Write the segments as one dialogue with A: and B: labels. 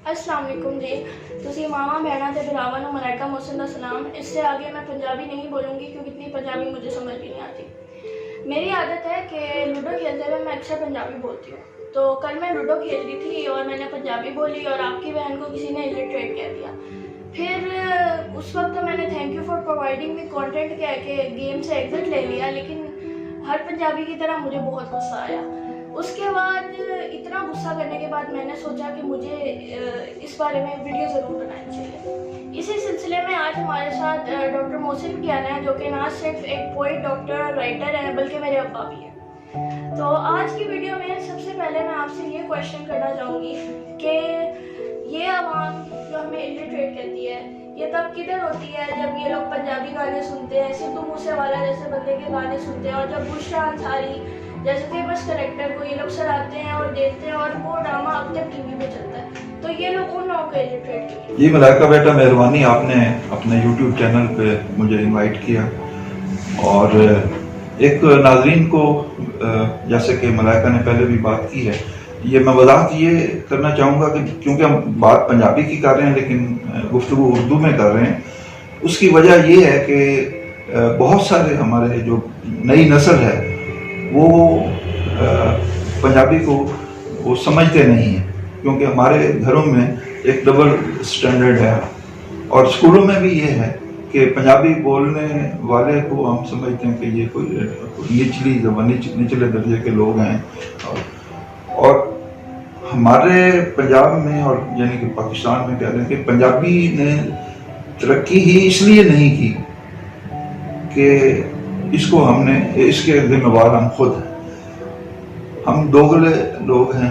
A: अस्सलाम वालेकुम जी। तुसी मामा बहना ते भरावां नूं मलाइका मोहसिन दा सलाम। इससे आगे मैं पंजाबी नहीं बोलूँगी क्योंकि इतनी पंजाबी मुझे समझ भी नहीं आती। मेरी आदत है कि लूडो खेलते हुए मैं अक्सर पंजाबी बोलती हूँ। तो कल मैं लूडो खेल रही थी और मैंने पंजाबी बोली और आपकी बहन को किसी ने इलिटरेट कह दिया। फिर उस वक्त तो मैंने thank you for providing me content कह के गेम से एग्जिट ले लिया, लेकिन हर पंजाबी की तरह मुझे बहुत गुस्सा आया। उसके बाद इतना गुस्सा करने के बाद मैंने सोचा कि मुझे इस बारे में वीडियो ज़रूर बनानी चाहिए। इसी सिलसिले में आज हमारे साथ डॉक्टर मोहसिन कियाना है, जो कि ना सिर्फ एक पोइट, डॉक्टर और राइटर है बल्कि मेरे अब्बा भी हैं। तो आज की वीडियो में सबसे पहले मैं आपसे ये क्वेश्चन करना चाहूँगी कि ये आवाम जो हमें इलिटरेट कहती है, ये तब किधर होती है जब ये लोग पंजाबी गाने सुनते हैं, सिद्धू मूसेवाला जैसे बंदे के गाने सुनते हैं, और जब बुशरा अंसारी जैसे फेमस करेक्टर को ये लोग सराहते हैं और देखते हैं और वो ड्रामा अपने टीवी पे चलता है, तो ये लोग उन लोगों को इलिटरेट करते हैं।
B: जी मलाइका बेटा, मेहरबानी, आपने अपने YouTube चैनल पे मुझे इनवाइट किया। और एक नाज़रीन को, जैसे कि मलाइका ने पहले भी बात की है, ये मैं वजाहत ये करना चाहूँगा कि क्योंकि हम बात पंजाबी की कर रहे हैं लेकिन गुफ्तगू उर्दू में कर रहे हैं, उसकी वजह ये है कि बहुत सारे हमारे जो नई नस्ल है वो पंजाबी को वो समझते नहीं हैं, क्योंकि हमारे घरों में एक डबल स्टैंडर्ड है और स्कूलों में भी ये है कि पंजाबी बोलने वाले को हम समझते हैं कि ये कोई निचले दर्जे के लोग हैं। और हमारे पंजाब में और यानी कि पाकिस्तान में कह रहे हैं कि पंजाबी ने तरक्की ही इसलिए नहीं की कि इसको हमने, इसके जिम्मेवार हम खुद हैं। हम दोगले लोग हैं।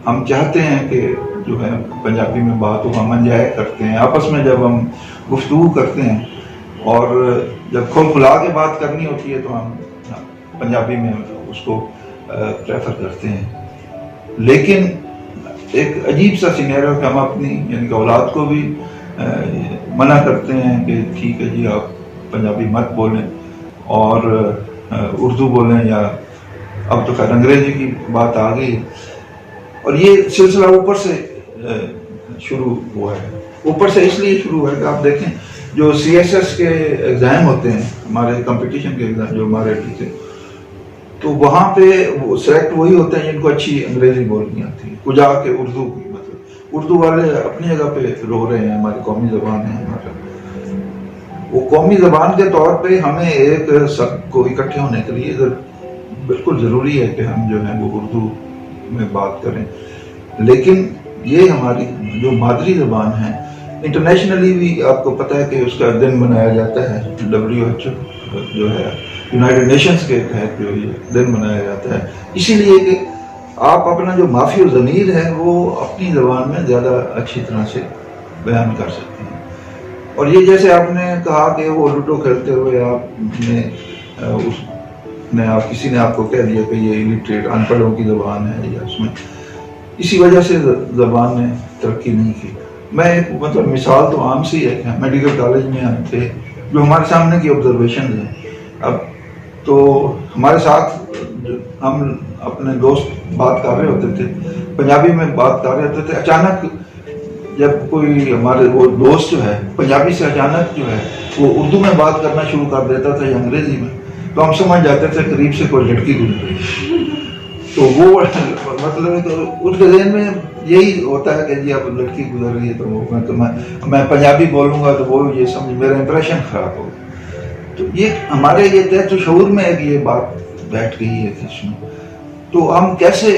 B: हम चाहते हैं कि जो है पंजाबी में बात हो, हम एंजॉय करते हैं आपस में जब हम गुफ्तगू करते हैं, और जब खोल खुला के बात करनी होती है तो हम पंजाबी में उसको प्रेफर करते हैं। लेकिन एक अजीब सा सिनेरियो कि हम अपनी यानी कि औलाद को भी मना करते हैं कि ठीक है जी आप पंजाबी मत बोलें और उर्दू बोलें, या अब तो खैर अंग्रेजी की बात आ गई। और ये सिलसिला ऊपर से शुरू हुआ है। ऊपर से इसलिए शुरू हुआ है कि आप देखें जो CSS के एग्ज़ाम होते हैं, हमारे कंपटीशन के एग्ज़ाम जो हमारे टीचर, तो वहाँ पे वो सेलेक्ट वही होते हैं जिनको अच्छी अंग्रेजी बोलनी आती है, कुजा के उर्दू की, मतलब उर्दू वाले अपनी जगह पे रो रहे हैं, हमारी कौमी ज़बान है हमारा। वो कौमी ज़बान के तौर पे हमें एक सबको इकट्ठे होने के लिए बिल्कुल ज़रूरी है कि हम जो है वो उर्दू में बात करें। लेकिन ये हमारी जो मादरी ज़बान है, इंटरनेशनली भी आपको पता है कि उसका दिन मनाया जाता है, WHO जो है यूनाइटेड नेशंस के तहत जो ये दिन मनाया जाता है, इसीलिए कि आप अपना जो माफ़ी और ज़मीर है वो अपनी ज़बान में ज़्यादा अच्छी तरह से बयान कर सकते हैं। और ये जैसे आपने कहा कि वो लूडो खेलते हुए किसी ने आपको कह दिया कि ये इलिटरेट अनपढ़ों की ज़बान है, या उसमें इसी वजह से ज़बान ने तरक्की नहीं की। मैं एक मतलब मिसाल तो आम सी है कि मेडिकल कॉलेज में हम थे, जो हमारे सामने की ऑब्जर्वेशन है। अब तो हमारे साथ हम अपने दोस्त बात कर रहे होते थे, पंजाबी में बात कर रहे होते थे, अचानक जब कोई हमारे वो दोस्त जो है पंजाबी से अचानक जो है वो उर्दू में बात करना शुरू कर देता था या अंग्रेजी में, तो हम समझ जाते थे करीब से कोई लड़की गुजर रही। तो वो मतलब तो उसके ज़हन में यही होता है कि जी अब लड़की गुजर रही है तो मैं पंजाबी बोलूँगा तो वो ये समझ मेरा इंप्रेशन ख़राब होगा। तो ये हमारे ये तय तो शऊर में एक ये बात बैठ गई है कि इसमें तो हम कैसे,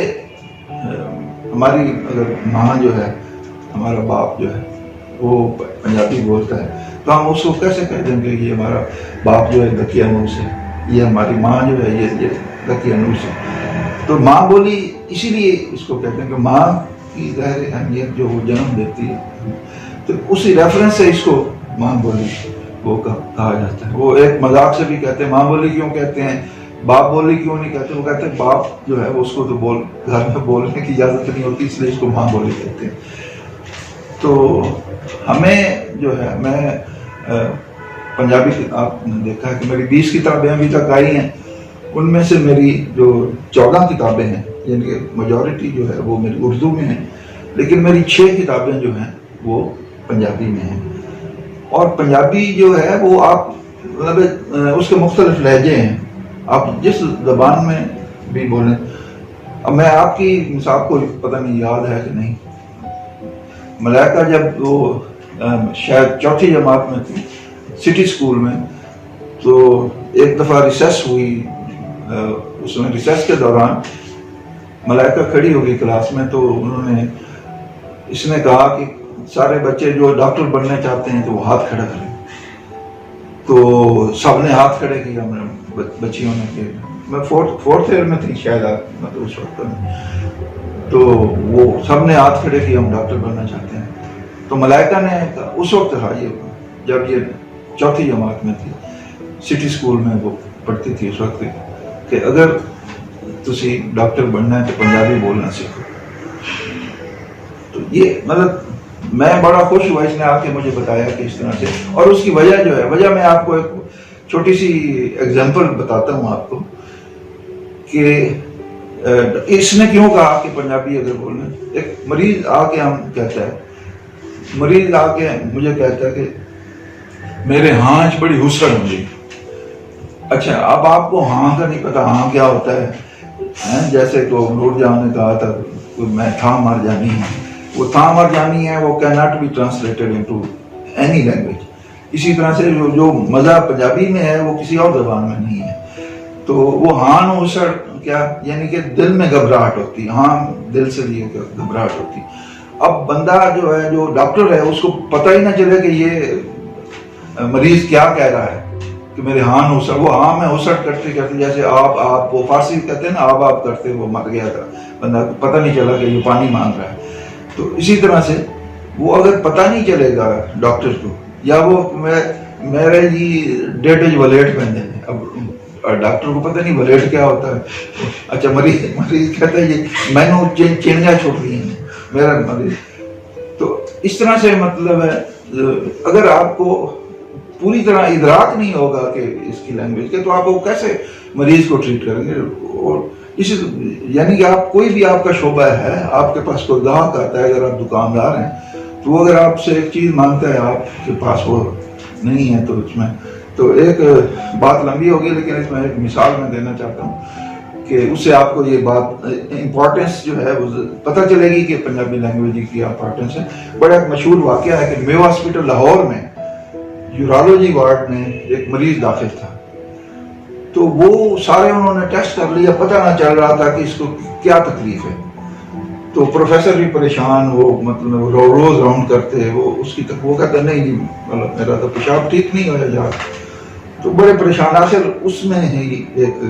B: हमारी अगर माँ जो है, हमारा बाप जो है वो पंजाबी बोलता है तो हम उसको कैसे कह देंगे ये हमारा बाप जो है दकिया मुँह से, ये हमारी माँ जो है ये दकिया मुँह से। तो माँ बोली इसीलिए इसको कहते हैं कि माँ की ज़ाहिर अहमियत जो वो जन्म देती है, तो उसी रेफरेंस से इसको माँ बोली वो कहा जाता है। वो एक मजाक से भी कहते हैं माँ बोली क्यों कहते हैं, बाप बोली क्यों नहीं कहते, वो कहते हैं बाप जो है वो उसको तो घर में बोलने की इजाज़त नहीं होती, इसलिए इसको माँ बोली कहते हैं। तो हमें जो है, मैं पंजाबी आपने देखा है कि मेरी 20 किताबें अभी तक आई हैं, उनमें से मेरी जो 14 किताबें हैं, यानी कि मेजॉरिटी जो है वो मेरी उर्दू में है, لیکن میری 6 کتابیں جو ہیں وہ پنجابی میں ہیں. اور پنجابی جو ہے وہ آپ مطلب اس کے مختلف لہجے ہیں، آپ جس زبان میں بھی بولیں. اب میں آپ کی مثال کو پتہ نہیں یاد ہے کہ نہیں، ملائکہ جب وہ شاید 4تھی جماعت میں تھی سٹی اسکول میں، تو ایک دفعہ ریسیس ہوئی، اس میں ریسیس کے دوران ملائکہ کھڑی ہو گئی کلاس میں، تو انہوں نے اس نے کہا کہ سارے بچے جو ڈاکٹر بننا چاہتے ہیں تو وہ ہاتھ کھڑا کریں. تو سب نے ہاتھ کھڑے کیا، بچیوں نے کیا. میں 4th ایئر میں تھی شاید مطلب اس وقت میں، تو وہ سب نے ہاتھ کھڑے کیا، ہم ڈاکٹر بننا چاہتے ہیں. تو ملائکہ نے اس وقت کہا، یہ جب یہ 4تھی جماعت میں تھی سٹی اسکول میں وہ پڑھتی تھی اس وقت، کہ اگر تسی ڈاکٹر بننا ہے تو پنجابی بولنا سیکھو. تو یہ مطلب میں بڑا خوش ہوا اس نے آ کے مجھے بتایا کہ اس طرح سے. اور اس کی وجہ جو ہے، وجہ میں آپ کو ایک چھوٹی سی ایگزامپل بتاتا ہوں آپ کو کہ اس نے کیوں کہا کہ پنجابی اگر بولنا. ایک مریض آ کے مریض آ کے مجھے کہتا ہے کہ میرے ہانچ بڑی ہسڑ ہو گئی. اچھا، اب آپ کو ہاں کا نہیں پتا ہاں کیا ہوتا ہے، جیسے تو نور جہاں نے کہا تھا میں تھا مر جانی ہے، وہ تھا مر جانی ہے، وہ can not be translated into any language. اسی طرح سے جو مزہ پنجابی میں ہے وہ کسی اور زبان میں نہیں ہے. تو وہ ہاں ہسڑ کیا، یعنی کہ دل میں گھبراہٹ ہوتی، ہاں دل سے لیے گھبراہٹ ہوتی. اب بندہ جو ہے جو ڈاکٹر ہے اس کو پتہ ہی نہ چلے کہ یہ مریض کیا کہہ رہا ہے کہ میرے ہاں ہسڑ، وہ ہاں میں ہسڑ کرتے کرتے جیسے آپ وہ فارسی کہتے ہیں نا آپ کرتے وہ مر گیا تھا بندہ، پتہ نہیں چلا کہ یہ پانی مانگ رہا ہے. تو اسی طرح سے وہ اگر پتہ نہیں چلے گا ڈاکٹر کو، یا وہ میرے جی ڈیٹج ولیٹ پہنتے ہیں، اب ڈاکٹر کو پتہ نہیں ولیٹ کیا ہوتا ہے. اچھا، مریض کہتا ہے یہ میں نے چینجا چھوڑ دی ہیں میرا مریض. تو اس طرح سے مطلب ہے اگر آپ کو پوری طرح ادراک نہیں ہوگا کہ اس کی لینگویج کے، تو آپ وہ کیسے مریض کو ٹریٹ کریں گے. اور اس یعنی کہ آپ کوئی بھی آپ کا شعبہ ہے، آپ کے پاس کوئی گاہک آتا ہے، اگر آپ دکاندار ہیں تو وہ اگر آپ سے ایک چیز مانگتا ہے آپ کے پاس وہ نہیں ہے، تو اس میں تو ایک بات لمبی ہوگی، لیکن اس میں ایک مثال میں دینا چاہتا ہوں کہ اس سے آپ کو یہ بات امپورٹنس جو ہے وہ پتہ چلے گی کہ پنجابی لینگویج کی امپورٹنس ہے. بڑا ایک مشہور واقعہ ہے کہ میو ہاسپٹل لاہور میں یورالوجی وارڈ میں ایک مریض داخل تھا. تو وہ سارے انہوں نے ٹیسٹ کر لیا، پتہ نہ چل رہا تھا کہ اس کو کیا تکلیف ہے. تو پروفیسر بھی پریشان، وہ مطلب روز راؤنڈ کرتے، وہ اس کی وہ کہتے نہیں مطلب میرا تو پیشاب ٹھیک نہیں ہوا جا. تو بڑے پریشان. آخر اس میں ہی ایک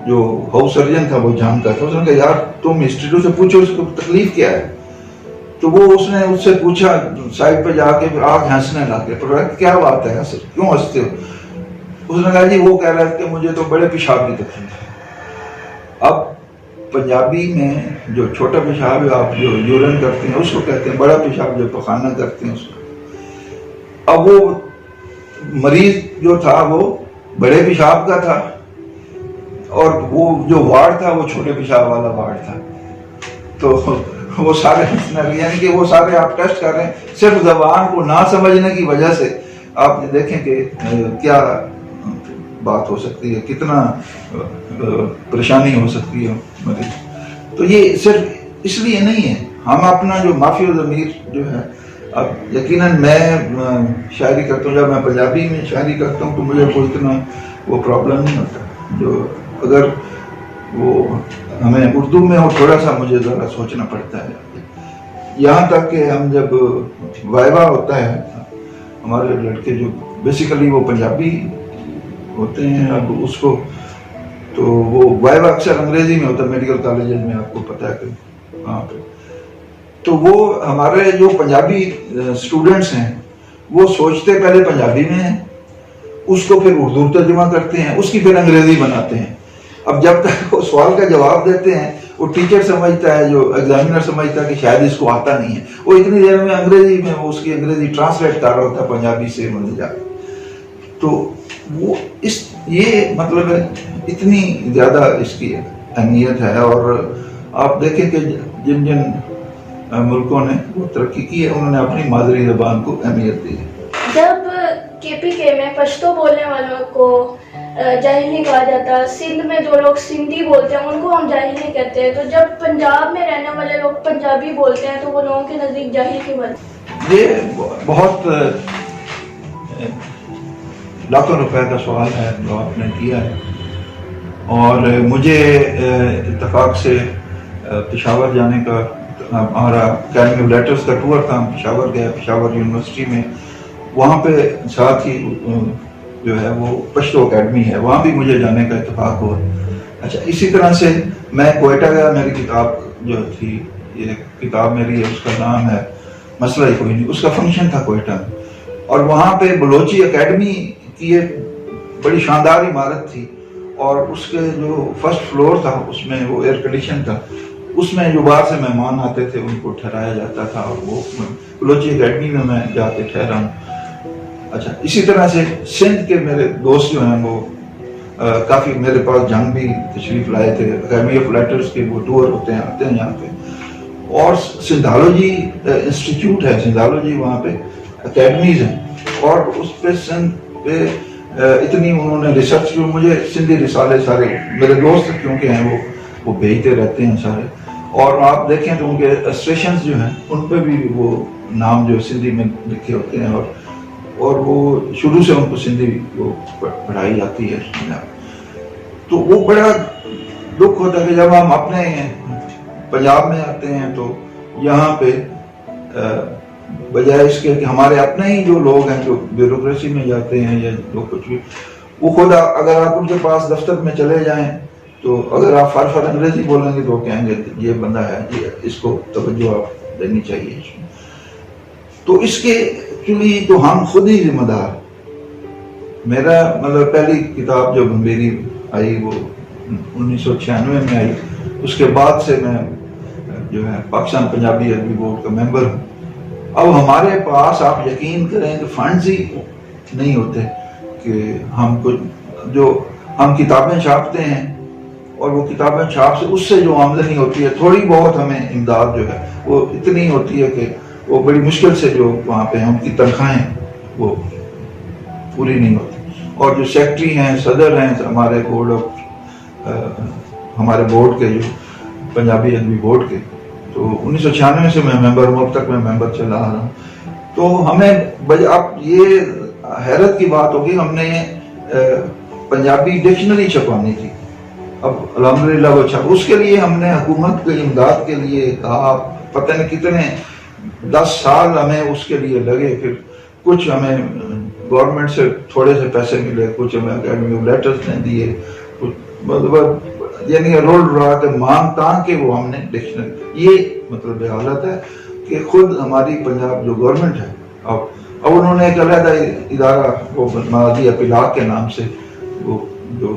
B: جو ہاؤس سرجن تھا وہ جانتا تھا، اس نے کہا یار تم انسٹیٹیوٹ سے پوچھو اس کو تکلیف کیا ہے. تو وہ اس نے اس سے پوچھا سائڈ پہ جا کے، آگ ہنسنے لگ گئے. کیا بات ہے سر، کیوں ہنستے ہو؟ اس نے کہا جی وہ کہہ رہا ہے کہ مجھے تو بڑے پیشاب کی تکلیف ہے. اب پنجابی میں جو چھوٹا پیشاب ہے آپ جو یورین کرتے ہیں اس کو کہتے ہیں بڑا پیشاب، جو پخانہ کرتے ہیں اس کو. اب وہ مریض جو تھا وہ بڑے پیشاب کا تھا، اور وہ جو وارڈ تھا وہ چھوٹے پیشاب والا وارڈ تھا. تو وہ سارے یعنی کہ وہ سارے آپ ٹیسٹ کر رہے ہیں صرف زبان کو نہ سمجھنے کی وجہ سے. آپ دیکھیں کہ کیا بات ہو سکتی ہے، کتنا پریشانی ہو سکتی ہے مریض. تو یہ صرف اس لیے نہیں ہے، ہم اپنا جو معافی و ضمیر جو ہے، اب یقیناً میں شاعری کرتا ہوں، جب میں پنجابی میں شاعری کرتا ہوں تو مجھے کوئی اتنا وہ پرابلم نہیں ہوتا. جو اگر وہ ہمیں اردو میں ہو تھوڑا سا مجھے ذرا سوچنا پڑتا ہے. یہاں تک کہ ہم جب وائوا ہوتا ہے، ہمارے لڑکے جو بیسیکلی وہ پنجابی ہوتے ہیں، اب اس کو تو وہ وائوا اکثر انگریزی میں ہوتا ہے میڈیکل کالجز میں، آپ کو پتہ ہے کہ وہاں پہ. تو وہ ہمارے جو پنجابی اسٹوڈنٹس ہیں وہ سوچتے پہلے پنجابی میں ہیں، اس کو پھر اردو ترجمہ کرتے ہیں، اس کی پھر انگریزی بناتے ہیں. اب جب تک وہ سوال کا جواب دیتے ہیں وہ ٹیچر سمجھتا ہے، جو ایگزامینر سمجھتا ہے کہ شاید اس کو آتا نہیں ہے، وہ اتنی دیر میں انگریزی میں وہ اس کی انگریزی ٹرانسلیٹ کر رہا ہوتا ہے پنجابی سے مل جا. تو وہ یہ مطلب ہے اتنی زیادہ اس کی اہمیت ہے. اور آپ دیکھیں کہ جن मुल्कों ने वो तरक्की की है, उन्होंने अपनी मादरी ज़बान को अहमियत दी है।
A: जब KPK में पश्तो बोलने वालों को जाहिली कहा जाता, सिंध में जो लोग सिंधी बोलते हैं उनको हम जाहिली कहते हैं, तो जब पंजाब में रहने वाले लोग पंजाबी बोलते हैं तो वो लोगों के नज़दीक जाहिल क्यों बनते?
B: ये बहुत लाखों रुपए का सवाल है जो आपने किया है, और मुझे इत्तेफाक से पेशावर जाने का, हमारा अकेडमी ऑफ लेटर्स का टूर था, हम पेशावर गए, पेशावर यूनिवर्सिटी में, वहाँ पे साथ ही जो है वो पश्तो अकेडमी है, वहाँ भी मुझे जाने का इत्तेफाक हुआ। अच्छा, इसी तरह से मैं कोयटा गया, मेरी किताब जो थी, ये किताब मेरी है, उसका नाम है मसला ही कोई नहीं, उसका फंक्शन था कोयटा में, और वहाँ पे बलोची अकेडमी की एक बड़ी शानदार इमारत थी, और उसके जो फर्स्ट फ्लोर था उसमें वो एयर कंडीशन था, उसमें जो बाहर से मेहमान आते थे उनको ठहराया जाता था, और वो बलोची अकेडमी में मैं जाके ठहरा हूँ। अच्छा, इसी तरह से सिंध के मेरे दोस्त जो हैं वो काफ़ी मेरे पास जंग भी तशरीफ़ लाए थे, अकेडमी ऑफ लेटर्स के वो टूर होते हैं, आते हैं यहाँ पे, और सिंधालॉजी इंस्टीट्यूट है, सिंधालॉजी वहाँ पे अकेडमीज हैं, और उस पे सिंध पे इतनी उन्होंने रिसर्च जो, मुझे सिंधी रिसाले सारे मेरे दोस्त क्योंकि हैं वो भेजते रहते हैं सारे, और आप देखें तो उनके स्टेशंस जो हैं उन पे भी वो नाम जो सिंधी में लिखे होते हैं, और वो शुरू से उनको सिंधी वो पढ़ाई जाती है। तो वो बड़ा दुख होता है कि जब हम अपने पंजाब में आते हैं तो यहाँ पे बजाय इसके कि हमारे अपने ही जो लोग हैं जो ब्यूरोक्रेसी में जाते हैं या जो कुछ भी, वो खुद अगर आप उनके पास दफ्तर में चले जाएं तो अगर आप फर अंग्रेजी बोलेंगे तो वो कहेंगे ये बंदा है, ये इसको तवज्जो आप देनी चाहिए। तो इसके एक्चुअली तो हम खुद ही जिम्मेदार। मेरा मतलब पहली किताब जब मेरी आई वो 1996 में आई, उसके बाद से मैं जो है पाकिस्तान पंजाबी अदबी बोर्ड का मेंबर हूँ। अब हमारे पास आप यकीन करें कि फंड्स ही नहीं होते कि हम कुछ जो हम किताबें छापते हैं, और वो किताबें छाप से उससे जो आमदनी होती है थोड़ी बहुत हमें इमदाद जो है वो इतनी होती है कि वो बड़ी मुश्किल से जो वहाँ पे हैं उनकी तनख्वाहें वो पूरी नहीं होती। और जो सेक्रेटरी हैं, सदर हैं हमारे बोर्ड ऑफ हमारे बोर्ड के जो पंजाबी अदबी बोर्ड के, तो 1996 से मैं मेंबर हूँ, अब तक मैं मेंबर चला आ रहा हूँ। तो हमें अब ये हैरत की बात होगी, हमने पंजाबी डिक्शनरी छपवानी थी, अब अल्हम्दुलिल्लाह वो छप, उसके लिए हमने हुकूमत की इमदाद के लिए कहा, पता नहीं कितने 10 साल हमें उसके लिए लगे, फिर कुछ हमें गवर्नमेंट से थोड़े से पैसे मिले, कुछ हमें अकेडमी ऑफ लेटर्स ने दिए, कुछ मतलब यानी रोल रहा के मांग तांग के वो हमने डिक्शनरी, ये मतलब हालत है कि खुद हमारी पंजाब जो गवर्नमेंट है अब उन्होंने एक अलग इदारा वो बना दिया पिलाक के नाम से, वो जो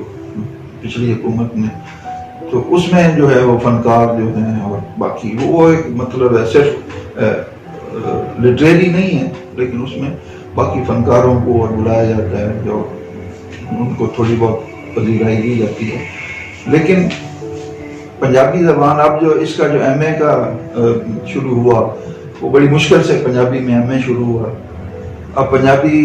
B: पिछली हुकूमत ने, तो उसमें जो है वो फनकार जो हैं और बाकी वो एक मतलब है सिर्फ लिटरेरी नहीं है, लेकिन उसमें बाकी फनकारों को और बुलाया जाता है जो उनको थोड़ी बहुत पजीराई दी जाती है। लेकिन पंजाबी ज़बान अब जो इसका जो MA का शुरू हुआ वो बड़ी मुश्किल से पंजाबी में MA शुरू हुआ। अब पंजाबी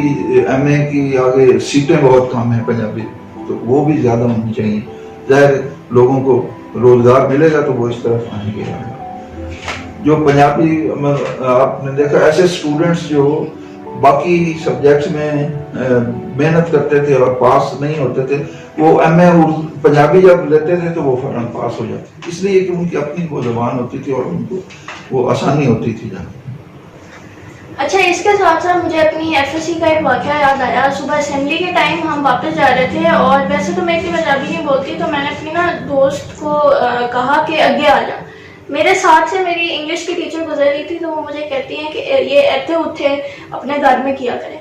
B: MA की आगे सीटें बहुत कम हैं पंजाबी, तो वो भी ज़्यादा होनी चाहिए, ज़ाहिर लोगों को रोज़गार मिलेगा तो वो इस तरफ आएंगे। जो पंजाबी आपने देखा ऐसे स्टूडेंट्स जो बाकी सब्जेक्ट्स में मेहनत करते थे और पास नहीं होते थे, वो MA पंजाबी जब लेते थे तो वो फौरन पास हो जाते, इसलिए कि उनकी अपनी वो ज़बान होती थी और उनको वो आसानी होती थी जाने।
A: अच्छा, इसके साथ साथ मुझे अपनी FSC का एक वाक़या याद आया। सुबह असेंबली के टाइम हम वापस जा रहे थे और वैसे तो मैं इतनी पंजाबी नहीं बोलती, तो मैंने अपनी ना दोस्त को कहा कि आगे आ जा। मेरे साथ से मेरी इंग्लिश की टीचर गुजर रही थी, तो वो मुझे कहती हैं कि ये ऐसे उठे अपने घर में किया करें।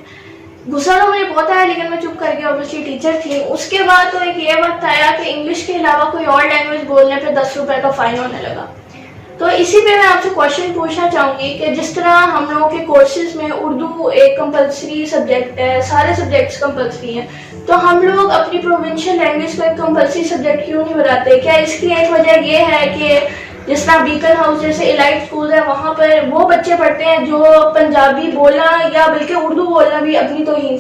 A: गुस्सा तो मुझे बहुत आया, लेकिन मैं चुप कर गई, ऑब्वियसली टीचर थी। उसके बाद तो एक ये वक्त आया कि इंग्लिश के अलावा कोई और लैंग्वेज बोलने पे 10 रुपए का फाइन होने लगा। तो इसी पे मैं आपसे क्वेश्चन पूछना चाहूँगी कि जिस तरह हम लोगों के कोर्सेज में उर्दू एक कंपलसरी सब्जेक्ट है, सारे सब्जेक्ट्स कंपलसरी हैं, तो हम लोग अपनी प्रोविंशियल लैंग्वेज को एक कंपलसरी सब्जेक्ट क्यों नहीं बनाते? क्या इसकी एक वजह ये है कि جس طرح بیکن ہاؤس جیسے ایلائٹ اسکول ہے وہاں پر وہ بچے پڑھتے ہیں جو پنجابی بولنا یا بلکہ اردو بولنا بھی اپنی توہین